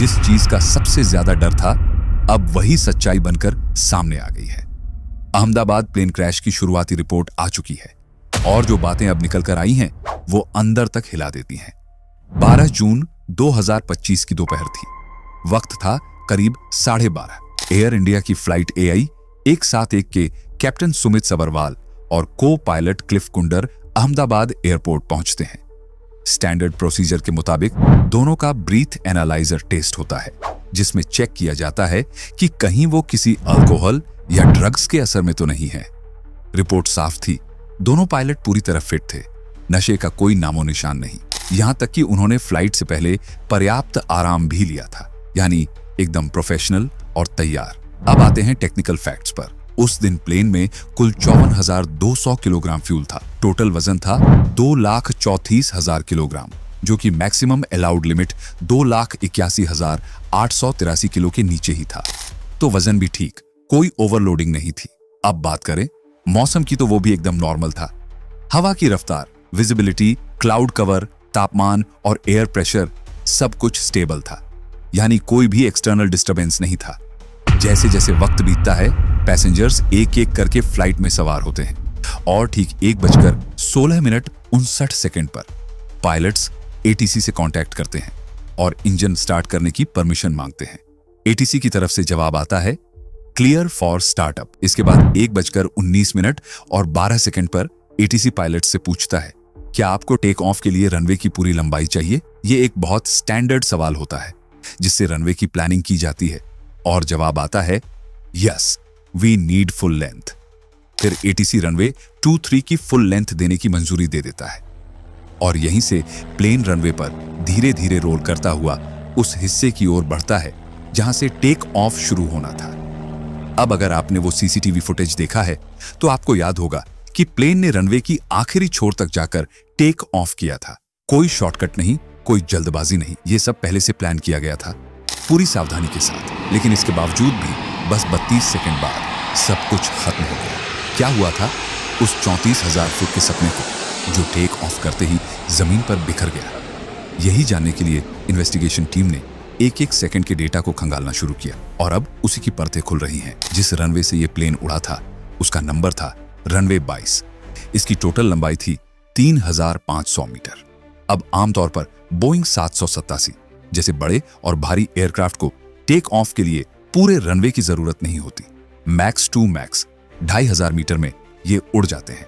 जिस चीज का सबसे ज्यादा डर था, अब वही सच्चाई बनकर सामने आ गई है। अहमदाबाद प्लेन क्रैश की शुरुआती रिपोर्ट आ चुकी है और जो बातें अब निकल कर आई हैं वो अंदर तक हिला देती हैं। 12 जून 2025 की दोपहर थी। वक्त था करीब 12:30। एयर इंडिया की फ्लाइट AI 171 के कैप्टन सुमित सबरवाल और को पायलट क्लिफ कुंडर अहमदाबाद एयरपोर्ट पहुंचते हैं। स्टैंडर्ड प्रोसीजर के मुताबिक दोनों का ब्रीथ एनालाइजर टेस्ट होता है, जिसमें चेक किया जाता है कि कहीं वो किसी अल्कोहल या ड्रग्स के असर में तो नहीं है। रिपोर्ट साफ थी, दोनों पायलट पूरी तरह फिट थे, नशे का कोई नामो निशान नहीं। यहां तक कि उन्होंने फ्लाइट से पहले पर्याप्त आराम भी लिया था, यानी एकदम प्रोफेशनल और तैयार। अब आते हैं टेक्निकल फैक्ट्स पर। उस दिन प्लेन में कुल 54,200 किलोग्राम फ्यूल था। टोटल वजन था 2,34,000 किलोग्राम, जो कि मैक्सिमम अलाउड लिमिट 2,81,883 किलो के नीचे ही था। तो वजन भी ठीक, कोई ओवरलोडिंग नहीं थी। अब बात करें मौसम की, तो वो भी एकदम नॉर्मल था। हवा की रफ्तार, विजिबिलिटी, क्लाउड कवर, तापमान और एयर प्रेशर सब कुछ स्टेबल था, यानी कोई भी एक्सटर्नल डिस्टरबेंस नहीं था। जैसे जैसे वक्त बीतता है, पैसेंजर्स एक एक करके फ्लाइट में सवार होते हैं और ठीक 1:16:59 पर पायलट्स ATC से कांटेक्ट करते हैं और इंजन स्टार्ट करने की परमिशन मांगते हैं। ATC की तरफ से जवाब आता है क्लियर फॉर स्टार्टअप। इसके बाद 1:19:12 पर ATC पायलट से पूछता है, क्या आपको टेक ऑफ के लिए रनवे की पूरी लंबाई चाहिए? ये एक बहुत स्टैंडर्ड सवाल होता है जिससे रनवे की प्लानिंग की जाती है और जवाब आता है yes, we need full length. फिर ATC रनवे 23 की फुल लेंथ देने की मंजूरी दे देता है और यहीं से प्लेन रनवे पर धीरे धीरे रोल करता हुआ उस हिस्से की ओर बढ़ता है जहां से टेक ऑफ शुरू होना था। अब अगर आपने वो CCTV फुटेज देखा है तो आपको याद होगा कि प्लेन ने रनवे की आखिरी छोर तक जाकर टेक ऑफ किया था। कोई शॉर्टकट नहीं, कोई जल्दबाजी नहीं, ये सब पहले से प्लान किया गया था, पूरी सावधानी के साथ। लेकिन इसके बावजूद भी बस 32 सेकंड बाद सब कुछ खत्म हो गया। क्या हुआ था उस 34,000 फुट के सपने को, जो टेक ऑफ करते ही जमीन पर बिखर गया? यही जानने के लिए इन्वेस्टिगेशन टीम ने एक एक सेकंड के डेटा को खंगालना शुरू किया और अब उसी की परतें खुल रही हैं। जिस रनवे से ये प्लेन उड़ा था उसका नंबर था रनवे 22। इसकी टोटल लंबाई थी 3,500 मीटर। अब आमतौर पर बोइंग 787 जैसे बड़े और भारी एयरक्राफ्ट को टेक ऑफ के लिए पूरे रनवे की जरूरत नहीं होती। मैक्स टू मैक्स 2,500 मीटर में ये उड़ जाते हैं।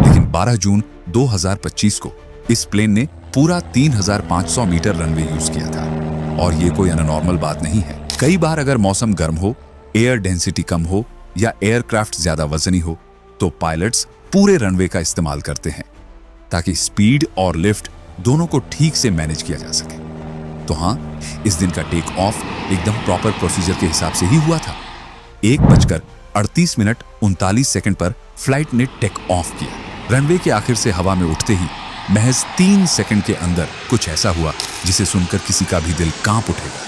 लेकिन 12 जून 2025 को इस प्लेन ने पूरा 3,500 मीटर रनवे यूज किया था और ये कोई अननॉर्मल बात नहीं है। कई बार अगर मौसम गर्म हो, एयर डेंसिटी कम हो या एयरक्राफ्ट ज्यादा वजनी हो तो पायलट्स पूरे रनवे का इस्तेमाल करते हैं ताकि स्पीड और लिफ्ट दोनों को ठीक से मैनेज किया जा सके। तो हाँ, इस दिन का टेक ऑफ एकदम प्रॉपर प्रोसीजर के हिसाब से ही हुआ था। 1:38:39 पर फ्लाइट ने टेक ऑफ किया। रनवे के आखिर से हवा में उठते ही महज 3 सेकंड के अंदर कुछ ऐसा हुआ जिसे सुनकर किसी का भी दिल कांप उठेगा।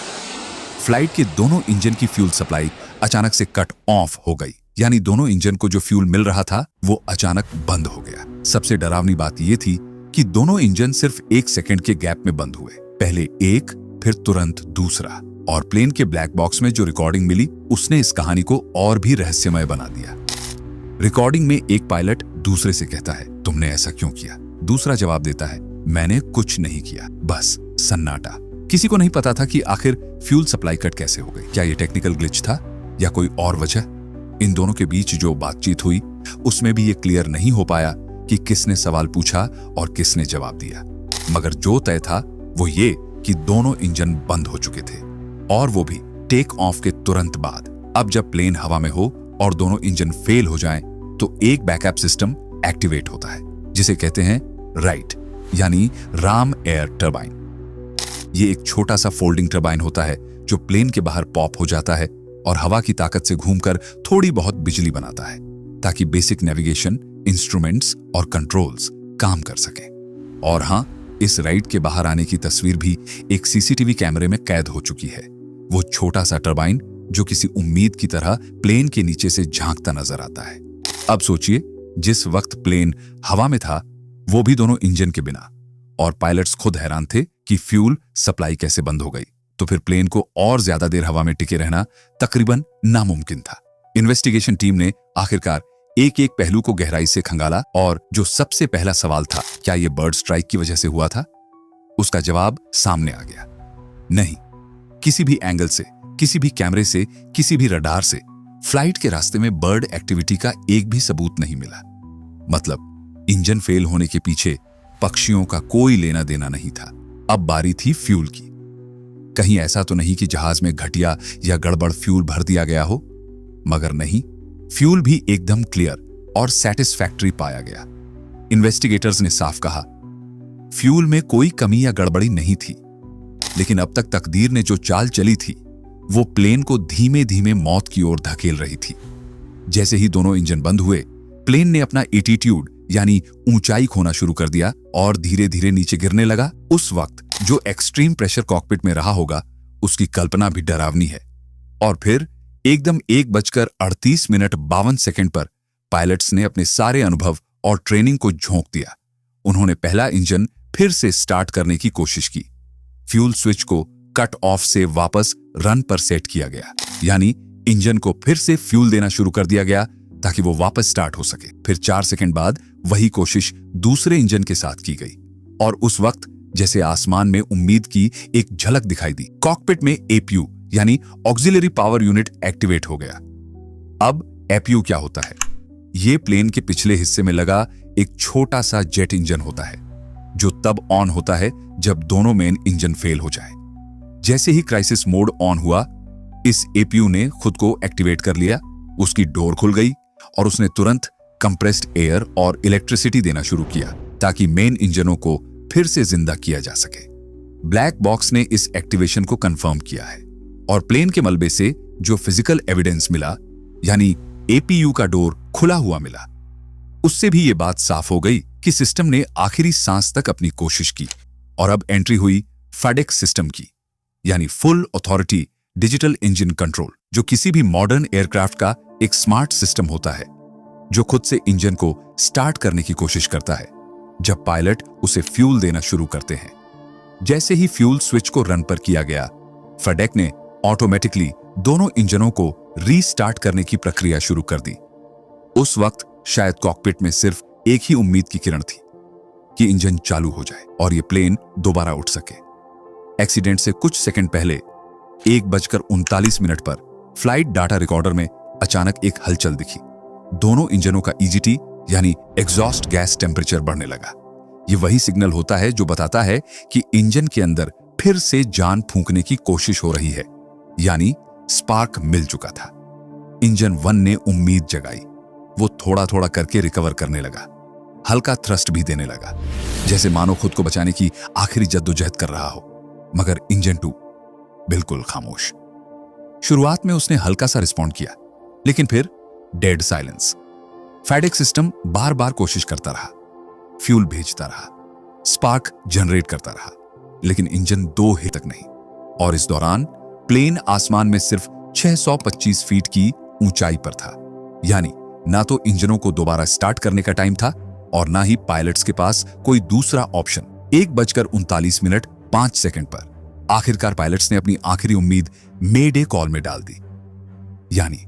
फ्लाइट के दोनों इंजन की फ्यूल सप्लाई अचानक से कट ऑफ हो गई, यानी दोनों इंजन को जो फ्यूल मिल रहा था वो अचानक बंद हो गया। सबसे डरावनी बात यह थी कि दोनों इंजन सिर्फ 1 सेकंड के गैप में बंद हुए, पहले एक फिर तुरंत दूसरा। और प्लेन के ब्लैक बॉक्स में जो रिकॉर्डिंग मिली उसने इस कहानी को और भी रहस्यमय बना दिया। रिकॉर्डिंग में एक पायलट दूसरे से कहता है, तुमने ऐसा क्यों किया? दूसरा जवाब देता है, मैंने कुछ नहीं किया। बस सन्नाटा। किसी को नहीं पता था कि आखिर फ्यूल सप्लाई कट कैसे हो गई। क्या ये टेक्निकल ग्लिच था या कोई और वजह? इन दोनों के बीच जो बातचीत हुई उसमें भी ये क्लियर नहीं हो पाया कि किसने सवाल पूछा और किसने जवाब दिया। मगर जो तय था वो ये कि दोनों इंजन बंद हो चुके थे और वो भी टेक ऑफ के तुरंत बाद। अब जब प्लेन हवा में हो और दोनों इंजन फेल हो जाएं, तो एक बैकअप सिस्टम एक्टिवेट होता है जिसे कहते हैं राइट, यानी राम एयर टरबाइन। ये एक छोटा सा फोल्डिंग टरबाइन होता है जो प्लेन के बाहर पॉप हो जाता है और हवा की ताकत से घूमकर थोड़ी बहुत बिजली बनाता है ताकि बेसिक नेविगेशन, इंस्ट्रूमेंट्स और कंट्रोल्स काम कर सकें। और हाँ, इस राइट के बाहर आने की तस्वीर भी एक CCTV कैमरे में कैद हो चुकी है। वो छोटा सा टरबाइन जो किसी उम्मीद की तरह प्लेन के नीचे से झांकता नजर आता है। अब सोचिए, जिस वक्त प्लेन हवा में था वो भी दोनों इंजन के बिना, और पायलट्स खुद हैरान थे कि फ्यूल सप्लाई कैसे बंद हो गई। तो फिर प्लेन को और ज्यादा देर हवा में टिके रहना तकरीबन नामुमकिन था। इन्वेस्टिगेशन टीम ने आखिरकार एक एक पहलू को गहराई से खंगाला और जो सबसे पहला सवाल था, क्या यह बर्ड स्ट्राइक की वजह से हुआ था, उसका जवाब सामने आ गया। नहीं, किसी भी एंगल से, किसी भी कैमरे से, किसी भी रडार से फ्लाइट के रास्ते में बर्ड एक्टिविटी का एक भी सबूत नहीं मिला। मतलब इंजन फेल होने के पीछे पक्षियों का कोई लेना देना नहीं था। अब बारी थी फ्यूल की। कहीं ऐसा तो नहीं कि जहाज में घटिया या गड़बड़ फ्यूल भर दिया गया हो, मगर नहीं, फ्यूल भी एकदम क्लियर और सेटिस्फैक्टरी पाया गया। इन्वेस्टिगेटर्स ने साफ कहा, फ्यूल में कोई कमी या गड़बड़ी नहीं थी। लेकिन अब तक तकदीर ने जो चाल चली थी वो प्लेन को धीमे धीमे मौत की ओर धकेल रही थी। जैसे ही दोनों इंजन बंद हुए, प्लेन ने अपना एटीट्यूड यानी ऊंचाई खोना शुरू कर दिया और धीरे धीरे नीचे गिरने लगा। उस वक्त जो एक्सट्रीम प्रेशर कॉकपिट में रहा होगा उसकी कल्पना भी डरावनी है। और फिर एकदम 1:38:52 पर पायलट्स ने अपने सारे अनुभव और ट्रेनिंग को झोंक दिया। उन्होंने पहला इंजन फिर से स्टार्ट करने की कोशिश की। फ्यूल स्विच को कट ऑफ से वापस रन पर सेट किया गया, यानी इंजन को फिर से फ्यूल देना शुरू कर दिया गया ताकि वो वापस स्टार्ट हो सके। फिर 4 सेकंड बाद वही कोशिश दूसरे इंजन के साथ की गई और उस वक्त जैसे आसमान में उम्मीद की एक झलक दिखाई दी। कॉकपिट में एपीयू यानी ऑक्सिलरी पावर यूनिट एक्टिवेट हो गया। अब एपीयू क्या होता है? ये प्लेन के पिछले हिस्से में लगा एक छोटा सा जेट इंजन होता है जो तब ऑन होता है जब दोनों मेन इंजन फेल हो जाए। जैसे ही क्राइसिस मोड ऑन हुआ, इस एपीयू ने खुद को एक्टिवेट कर लिया, उसकी डोर खुल गई और उसने तुरंत कंप्रेस्ड एयर और इलेक्ट्रिसिटी देना शुरू किया ताकि मेन इंजनों को फिर से जिंदा किया जा सके। ब्लैक बॉक्स ने इस एक्टिवेशन को कंफर्म किया है और प्लेन के मलबे से जो फिजिकल एविडेंस मिला, यानी एपीयू का डोर खुला हुआ मिला, उससे भी यह बात साफ हो गई कि सिस्टम ने आखिरी सांस तक अपनी कोशिश की। और अब एंट्री हुई फेडेक्स सिस्टम की, यानी full authority digital engine control, जो किसी भी मॉडर्न एयरक्राफ्ट का एक स्मार्ट सिस्टम होता है जो खुद से इंजन को स्टार्ट करने की कोशिश करता है जब पायलट उसे फ्यूल देना शुरू करते हैं। जैसे ही फ्यूल स्विच को रन पर किया गया, फेडेक ने ऑटोमेटिकली दोनों इंजनों को रीस्टार्ट करने की प्रक्रिया शुरू कर दी। उस वक्त शायद कॉकपिट में सिर्फ एक ही उम्मीद की किरण थी कि इंजन चालू हो जाए और ये प्लेन दोबारा उठ सके। एक्सीडेंट से कुछ सेकंड पहले 1:39 पर फ्लाइट डाटा रिकॉर्डर में अचानक एक हलचल दिखी। दोनों इंजनों का ईजीटी यानी एग्जॉस्ट गैस टेम्परेचर बढ़ने लगा। ये वही सिग्नल होता है जो बताता है कि इंजन के अंदर फिर से जान फूंकने की कोशिश हो रही है, यानी स्पार्क मिल चुका था। इंजन 1 ने उम्मीद जगाई। वो थोड़ा थोड़ा करके रिकवर करने लगा, हल्का थ्रस्ट भी देने लगा, जैसे मानो खुद को बचाने की आखिरी जद्दोजहद कर रहा हो। मगर इंजन 2 बिल्कुल खामोश। शुरुआत में उसने हल्का सा रिस्पॉन्ड किया, लेकिन फिर डेड साइलेंस। फेडेक्स सिस्टम बार बार कोशिश करता रहा, फ्यूल भेजता रहा, स्पार्क जनरेट करता रहा, लेकिन इंजन 2 ही तक नहीं। और इस दौरान प्लेन आसमान में सिर्फ 625 फीट की ऊंचाई पर था, यानी ना तो इंजनों को दोबारा स्टार्ट करने का टाइम था और ना ही पायलट्स के पास कोई दूसरा ऑप्शन। 1:39:05 पर आखिरकार पायलट्स ने अपनी आखिरी उम्मीद मेडे कॉल में डाल दी, यानी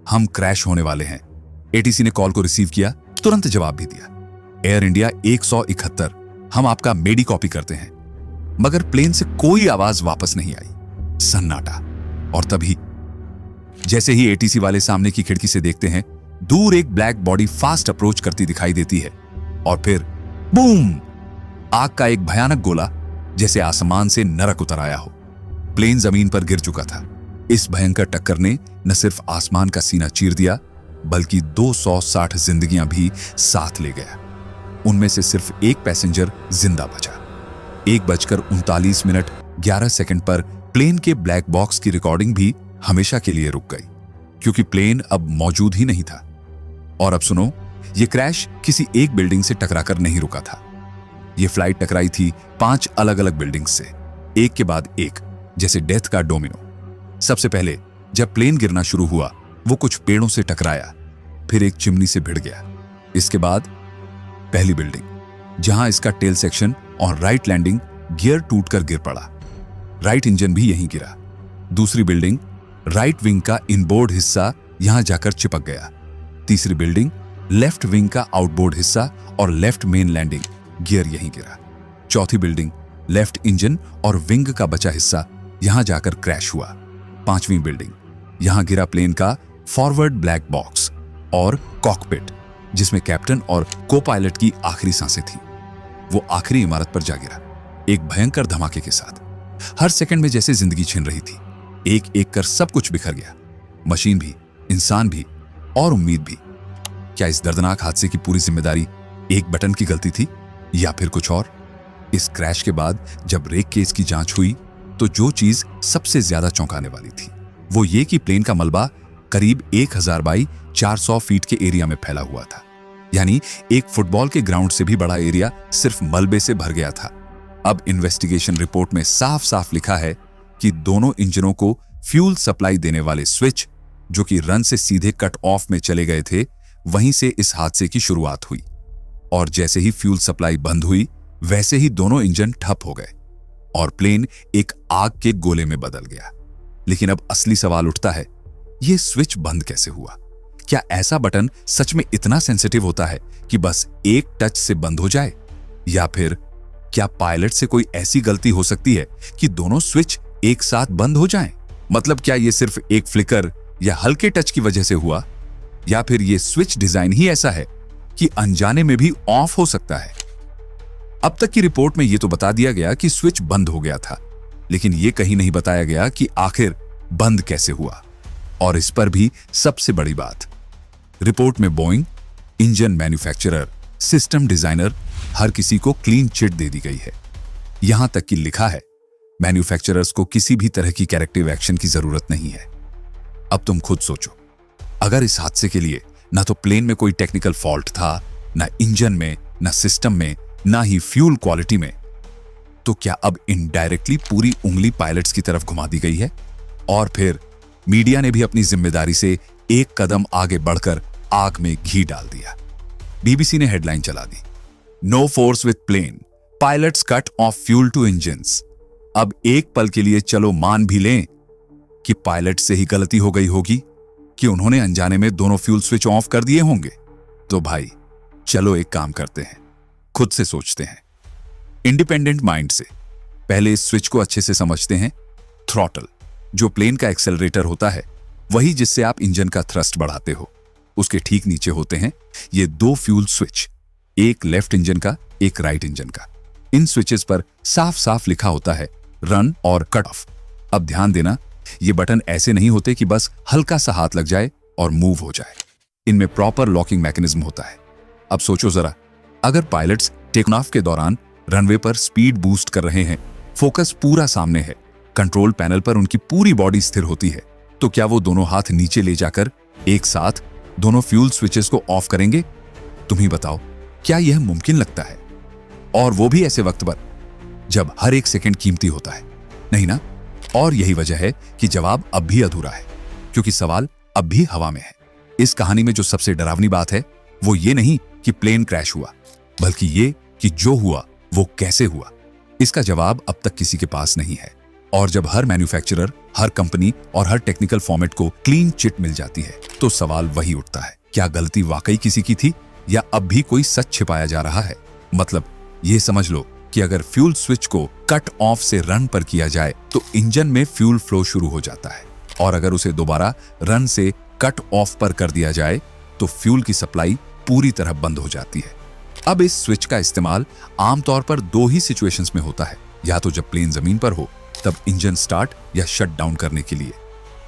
हम क्रैश होने वाले हैं। एटीसी ने कॉल को रिसीव किया, तुरंत जवाब भी दिया, एयर इंडिया 171, हम आपका मेडी कॉपी करते हैं। मगर प्लेन से कोई आवाज वापस नहीं आई, सन्नाटा। और तभी जैसे ही एटीसी वाले सामने की खिड़की से देखते हैं, दूर एक ब्लैक बॉडी फास्ट अप्रोच करती दिखाई देती है और फिर बूम, आग का एक भयानक गोला जैसे आसमान से नरक उतर आया हो। प्लेन जमीन पर गिर चुका था। इस भयंकर टक्कर ने न सिर्फ आसमान का सीना चीर दिया, बल्कि 260 जिंदगियां भी साथ ले गया। उनमें से सिर्फ एक पैसेंजर जिंदा बचा। 1:39:11 पर प्लेन के ब्लैक बॉक्स की रिकॉर्डिंग भी हमेशा के लिए रुक गई, क्योंकि प्लेन अब मौजूद ही नहीं था। और अब सुनो, यह क्रैश किसी एक बिल्डिंग से टकराकर नहीं रुका था। यह फ्लाइट टकराई थी 5 अलग अलग बिल्डिंग्स से, एक के बाद एक, जैसे डेथ का डोमिनो। सबसे पहले जब प्लेन गिरना शुरू हुआ, वो कुछ पेड़ों से टकराया, फिर एक चिमनी से भिड़ गया। इसके बाद पहली बिल्डिंग, जहां इसका टेल सेक्शन और राइट लैंडिंग गियर टूटकर गिर पड़ा। राइट इंजन भी यहीं गिरा। दूसरी बिल्डिंग, राइट विंग का इनबोर्ड हिस्सा यहां जाकर चिपक गया। तीसरी बिल्डिंग, लेफ्ट विंग का आउटबोर्ड हिस्सा और लेफ्ट मेन लैंडिंग गियर यहीं गिरा। चौथी बिल्डिंग, लेफ्ट इंजन और विंग का बचा हिस्सा यहां जाकर क्रैश हुआ। पांचवी बिल्डिंग, यहां गिरा प्लेन का फॉरवर्ड ब्लैक बॉक्स और कॉकपिट, जिसमें कैप्टन और को पायलट की आखिरी सांसें थी। वो आखिरी इमारत पर जा गिरा, एक भयंकर धमाके के साथ। हर सेकंड में जैसे जिंदगी छिन रही थी। एक एक कर सब कुछ बिखर गया, मशीन भी, इंसान भी और उम्मीद भी। क्या इस दर्दनाक हादसे की पूरी जिम्मेदारी एक बटन की गलती थी या फिर कुछ और? इस क्रैश के बाद जब रेक केस की जांच हुई तो जो चीज सबसे ज्यादा चौंकाने वाली थी वो ये कि प्लेन का मलबा करीब 1000 बाई 400 फीट के एरिया में फैला हुआ था। यानी एक फुटबॉल के ग्राउंड से भी बड़ा एरिया सिर्फ मलबे से भर गया था। अब इन्वेस्टिगेशन रिपोर्ट में साफ साफ लिखा है कि दोनों इंजनों को फ्यूल सप्लाई देने वाले स्विच, जो कि रन से सीधे कट ऑफ में चले गए थे, वहीं से इस हादसे की शुरुआत हुई। और जैसे ही फ्यूल सप्लाई बंद हुई वैसे ही दोनों इंजन ठप हो गए और प्लेन एक आग के गोले में बदल गया। लेकिन अब असली सवाल उठता है, यह स्विच बंद कैसे हुआ? क्या ऐसा बटन सच में इतना सेंसिटिव होता है कि बस एक टच से बंद हो जाए? या फिर क्या पायलट से कोई ऐसी गलती हो सकती है कि दोनों स्विच एक साथ बंद हो जाएं? मतलब क्या यह सिर्फ एक फ्लिकर या हल्के टच की वजह से हुआ, या फिर यह स्विच डिजाइन ही ऐसा है कि अनजाने में भी ऑफ हो सकता है? अब तक की रिपोर्ट में यह तो बता दिया गया कि स्विच बंद हो गया था, लेकिन यह कहीं नहीं बताया गया कि आखिर बंद कैसे हुआ। और इस पर भी सबसे बड़ी बात, रिपोर्ट में Boeing, engine manufacturer, system designer, हर किसी को क्लीन चिट दे दी गई है। यहां तक कि लिखा है, मैन्युफैक्चरर्स को किसी भी तरह की करेक्टिव एक्शन की जरूरत नहीं है। अब तुम खुद सोचो, अगर इस हादसे के लिए ना तो प्लेन में कोई टेक्निकल फॉल्ट था, ना इंजन में, ना सिस्टम में, ना ही फ्यूल क्वालिटी में, तो क्या अब इनडायरेक्टली पूरी उंगली पायलट्स की तरफ घुमा दी गई है? और फिर मीडिया ने भी अपनी जिम्मेदारी से एक कदम आगे बढ़कर आग में घी डाल दिया। बीबीसी ने हेडलाइन चला दी, no force with plane, pilots cut off fuel to engines. अब एक पल के लिए चलो मान भी लें कि पायलट से ही गलती हो गई होगी, कि उन्होंने अनजाने में दोनों फ्यूल स्विच ऑफ कर दिए होंगे। तो भाई चलो एक काम करते हैं, खुद से सोचते हैं, इंडिपेंडेंट माइंड से। पहले इस स्विच को अच्छे से समझते हैं। थ्रॉटल, जो प्लेन का एक्सेलरेटर होता है, वही जिससे आप इंजन का थ्रस्ट बढ़ाते हो, उसके ठीक नीचे होते हैं ये दो फ्यूल स्विच, एक लेफ्ट इंजन का, एक राइट इंजन का। इन स्विचेस पर साफ साफ लिखा होता है रन और कट ऑफ। अब ध्यान देना, ये बटन ऐसे नहीं होते कि बस हल्का सा हाथ लग जाए और मूव हो जाए। इनमें प्रॉपर लॉकिंग मैकेनिज्म होता है। अब सोचो जरा, अगर पायलट्स टेक ऑफ के दौरान रनवे पर स्पीड बूस्ट कर रहे हैं, फोकस पूरा सामने है, कंट्रोल पैनल पर उनकी पूरी बॉडी स्थिर होती है, तो क्या वो दोनों हाथ नीचे ले जाकर एक साथ दोनों फ्यूल स्विचेस को ऑफ करेंगे? तुम ही बताओ, क्या यह मुमकिन लगता है? और वो भी ऐसे वक्त पर जब हर एक सेकंड कीमती होता है, नहीं ना? और यही वजह है कि जवाब अब भी अधूरा है, क्योंकि सवाल अब भी हवा में है। इस कहानी में जो सबसे डरावनी बात है वो ये नहीं कि प्लेन क्रैश हुआ, बल्कि ये कि जो हुआ वो कैसे हुआ। इसका जवाब अब तक किसी के पास नहीं है। और जब हर मैन्युफैक्चरर, हर कंपनी और हर टेक्निकल फॉर्मेट को क्लीन चिट मिल जाती है, तो सवाल वही उठता है, क्या गलती वाकई किसी की थी या अब भी कोई सच छिपाया जा रहा है? मतलब ये समझ लो कि अगर फ्यूल स्विच को कट ऑफ से रन पर किया जाए तो इंजन में फ्यूल फ्लो शुरू हो जाता है, और अगर उसे दोबारा रन से कट ऑफ पर कर दिया जाए तो फ्यूल की सप्लाई पूरी तरह बंद हो जाती है। अब इस स्विच का इस्तेमाल आमतौर पर दो ही सिचुएशंस में होता है, या तो जब प्लेन जमीन पर हो तब इंजन स्टार्ट या शट डाउन करने के लिए,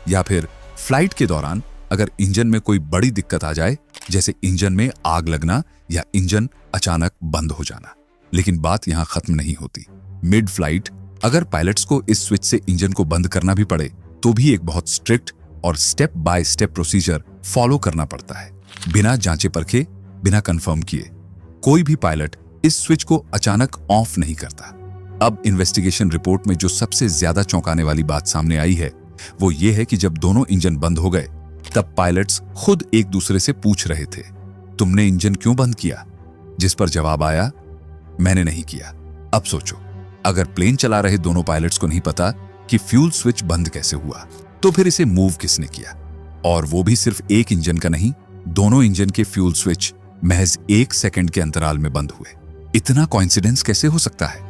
या फिर फ्लाइट के दौरान अगर इंजन में कोई बड़ी दिक्कत आ जाए, जैसे इंजन में आग लगना या इंजन अचानक बंद हो जाना। लेकिन बात यहां खत्म नहीं होती। मिड फ्लाइट अगर पायलट्स को इस स्विच से इंजन को बंद करना भी पड़े तो भी एक बहुत स्ट्रिक्ट और step by step procedure follow करना पड़ता है। बिना जांचे परखे, बिना कंफर्म किए कोई भी पायलट इस स्विच को अचानक ऑफ नहीं करता। अब इन्वेस्टिगेशन रिपोर्ट में जो सबसे ज्यादा चौंकाने वाली बात सामने आई है वो ये है कि जब दोनों इंजन बंद हो गए तब पायलट्स खुद एक दूसरे से पूछ रहे थे, तुमने इंजन क्यों बंद किया? जिस पर जवाब आया, मैंने नहीं किया। अब सोचो, अगर प्लेन चला रहे दोनों पायलट्स को नहीं पता कि फ्यूल स्विच बंद कैसे हुआ, तो फिर इसे मूव किसने किया? और वो भी सिर्फ एक इंजन का नहीं, दोनों इंजन के फ्यूल स्विच महज 1 सेकंड के अंतराल में बंद हुए। इतना कोइंसिडेंस कैसे हो सकता है?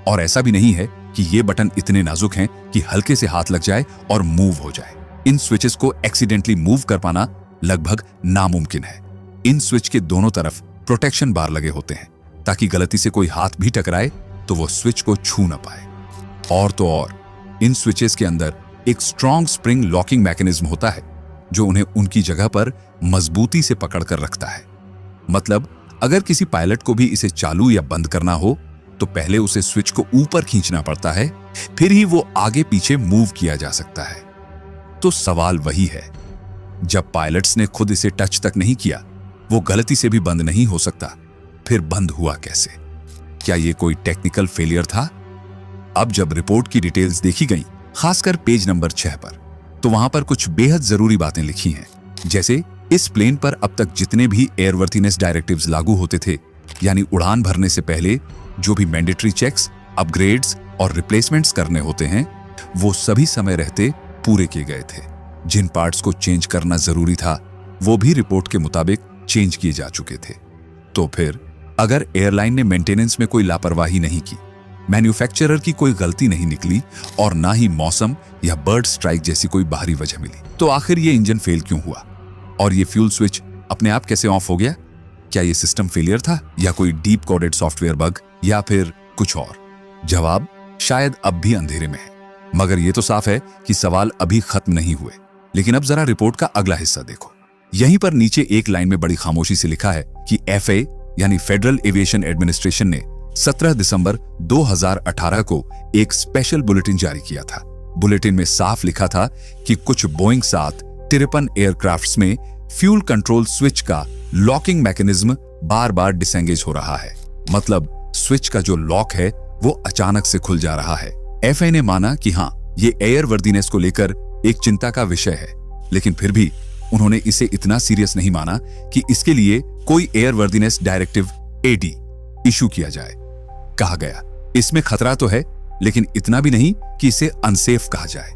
और ऐसा भी नहीं है कि ये बटन इतने नाजुक हैं कि हल्के से हाथ लग जाए और मूव हो जाए। इन स्विचेस को एक्सीडेंटली मूव कर पाना लगभग नामुमकिन है। इन स्विच के दोनों तरफ प्रोटेक्शन बार लगे होते हैं ताकि गलती से कोई हाथ भी टकराए तो वो स्विच को छू ना पाए। और तो और इन स्विचेस के अंदर एक स्ट्रॉन्ग स्प्रिंग लॉकिंग मैकेनिज्म होता है जो उन्हें उनकी जगह पर मजबूती से पकड़ कर रखता है। मतलब अगर किसी पायलट को भी इसे चालू या बंद करना हो तो पहले उसे स्विच को ऊपर खींचना पड़ता है, फिर ही वो आगे पीछे मूव किया जा सकता है। तो सवाल वही है, जब पायलट्स ने खुद इसे टच तक नहीं किया, वो गलती से भी बंद नहीं हो सकता, फिर बंद हुआ कैसे? क्या ये कोई टेक्निकल फेलियर था? अब जब रिपोर्ट की डिटेल्स देखी गई, खासकर पेज नंबर 6 पर, तो वहां पर कुछ बेहद जरूरी बातें लिखी हैं। जैसे इस प्लेन पर अब तक जितने भी एयरवर्थीनेस डायरेक्टिव्स लागू होते थे, यानी उड़ान भरने से पहले जो भी मैंडेटरी चेक्स, अपग्रेड्स और रिप्लेसमेंट्स करने होते हैं, वो सभी समय रहते पूरे किए गए थे। जिन पार्ट्स को चेंज करना जरूरी था, वो भी रिपोर्ट के मुताबिक चेंज किए जा चुके थे। तो फिर अगर एयरलाइन ने मेंटेनेंस में कोई लापरवाही नहीं की, मैन्युफैक्चरर की कोई गलती नहीं निकली और ना ही मौसम या बर्ड स्ट्राइक जैसी कोई बाहरी वजह मिली, तो आखिर ये इंजन फेल क्यों हुआ? और ये फ्यूल स्विच अपने आप कैसे ऑफ हो गया? क्या ये सिस्टम फेलियर था या कोई डीप कोडेड सॉफ्टवेयर बग या फिर कुछ और? जवाब शायद अब भी अंधेरे में है, मगर ये तो साफ है कि सवाल अभी खत्म नहीं हुए। लेकिन अब जरा रिपोर्ट का अगला हिस्सा देखो। यहीं पर नीचे एक लाइन में बड़ी खामोशी से लिखा है कि FAA यानी फेडरल एविएशन एडमिनिस्ट्रेशन ने 17 दिसंबर 2018 को एक स्पेशल बुलेटिन जारी किया था। बुलेटिन में साफ लिखा था कि कुछ बोइंग 753 एयरक्राफ्ट्स में फ्यूल कंट्रोल स्विच का लॉकिंग मैकेनिज्म बार बार डिसेंगेज हो रहा है। मतलब स्विच का जो लॉक है वो अचानक से खुल जा रहा है। FAA ने माना कि हाँ, ये एयरवर्दीनेस को लेकर एक चिंता का विषय है, लेकिन फिर भी उन्होंने इसे इतना सीरियस नहीं माना कि इसके लिए कोई एयरवर्दीनेस डायरेक्टिव AD इशू किया जाए। कहा गया इसमें खतरा तो है, लेकिन इतना भी नहीं कि इसे अनसेफ कहा जाए।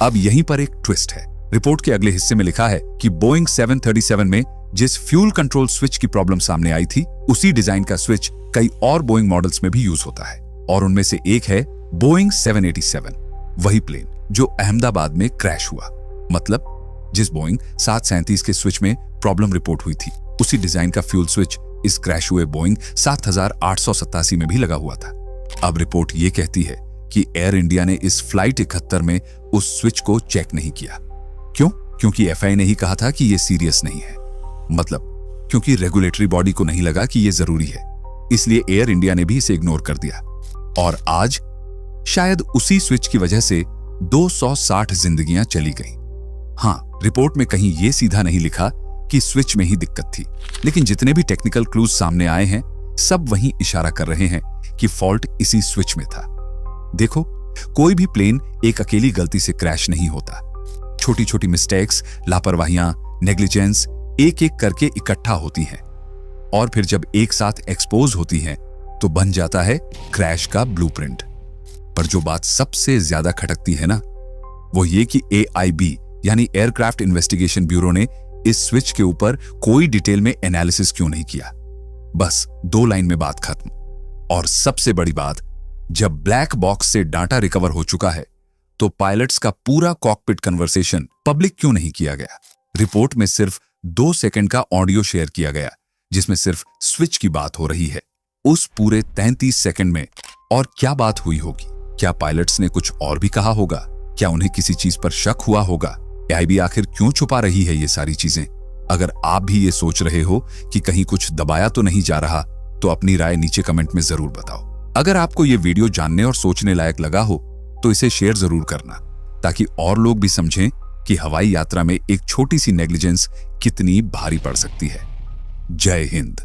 अब यहीं पर एक ट्विस्ट है। रिपोर्ट के अगले हिस्से में लिखा है कि बोइंग 737 में जिस फ्यूल कंट्रोल स्विच की प्रॉब्लम सामने आई थी, उसी डिजाइन का स्विच कई और बोइंग मॉडल्स में भी यूज होता है, और उनमें से एक है बोइंग 787, वही प्लेन जो अहमदाबाद में क्रैश हुआ। मतलब जिस बोइंग 737 के स्विच में प्रॉब्लम रिपोर्ट हुई थी, उसी डिजाइन का फ्यूल स्विच इस क्रैश हुए बोइंग 7887 में भी लगा हुआ था। अब रिपोर्ट ये कहती है कि एयर इंडिया ने इस फ्लाइट 71 में उस स्विच को चेक नहीं किया। क्यों? क्योंकि FAA ने ही कहा था कि ये सीरियस नहीं है। मतलब क्योंकि रेगुलेटरी बॉडी को नहीं लगा कि ये जरूरी है, इसलिए एयर इंडिया ने भी इसे इग्नोर कर दिया। और आज शायद उसी स्विच की वजह से 260 जिंदगियां चली गईं। हाँ, रिपोर्ट में कहीं ये सीधा नहीं लिखा कि स्विच में ही दिक्कत थी, लेकिन जितने भी टेक्निकल क्लूज सामने आए हैं, सब वहीं इशारा कर रहे हैं कि फॉल्ट इसी स्विच में था। देखो, कोई भी प्लेन एक अकेली गलती से क्रैश नहीं होता। छोटी छोटी मिस्टेक्स, लापरवाहियां, नेग्लिजेंस एक एक करके इकट्ठा होती हैं, और फिर जब एक साथ एक्सपोज होती हैं तो बन जाता है क्रैश का ब्लूप्रिंट। पर जो बात सबसे ज्यादा खटकती है ना, वो ये कि AIB यानी एयरक्राफ्ट इन्वेस्टिगेशन ब्यूरो ने इस स्विच के ऊपर कोई डिटेल में एनालिसिस क्यों नहीं किया। बस 2 लाइन में बात खत्म। और सबसे बड़ी बात, जब ब्लैक बॉक्स से डाटा रिकवर हो चुका है, तो पायलट्स का पूरा कॉकपिट कन्वर्सेशन पब्लिक क्यों नहीं किया गया? रिपोर्ट में सिर्फ 2 सेकंड का ऑडियो शेयर किया गया, जिसमें सिर्फ स्विच की बात हो रही है। उस पूरे 33 सेकंड में और क्या बात हुई होगी? क्या पायलट्स ने कुछ और भी कहा होगा? क्या उन्हें किसी चीज पर शक हुआ होगा? AIB आखिर क्यों छुपा रही है ये सारी चीजें? अगर आप भी ये सोच रहे हो कि कहीं कुछ दबाया तो नहीं जा रहा, तो अपनी राय नीचे कमेंट में जरूर बताओ। अगर आपको ये वीडियो जानने और सोचने लायक लगा हो, तो इसे शेयर जरूर करना, ताकि और लोग भी समझें कि हवाई यात्रा में एक छोटी सी नेग्लिजेंस कितनी भारी पड़ सकती है। जय हिंद।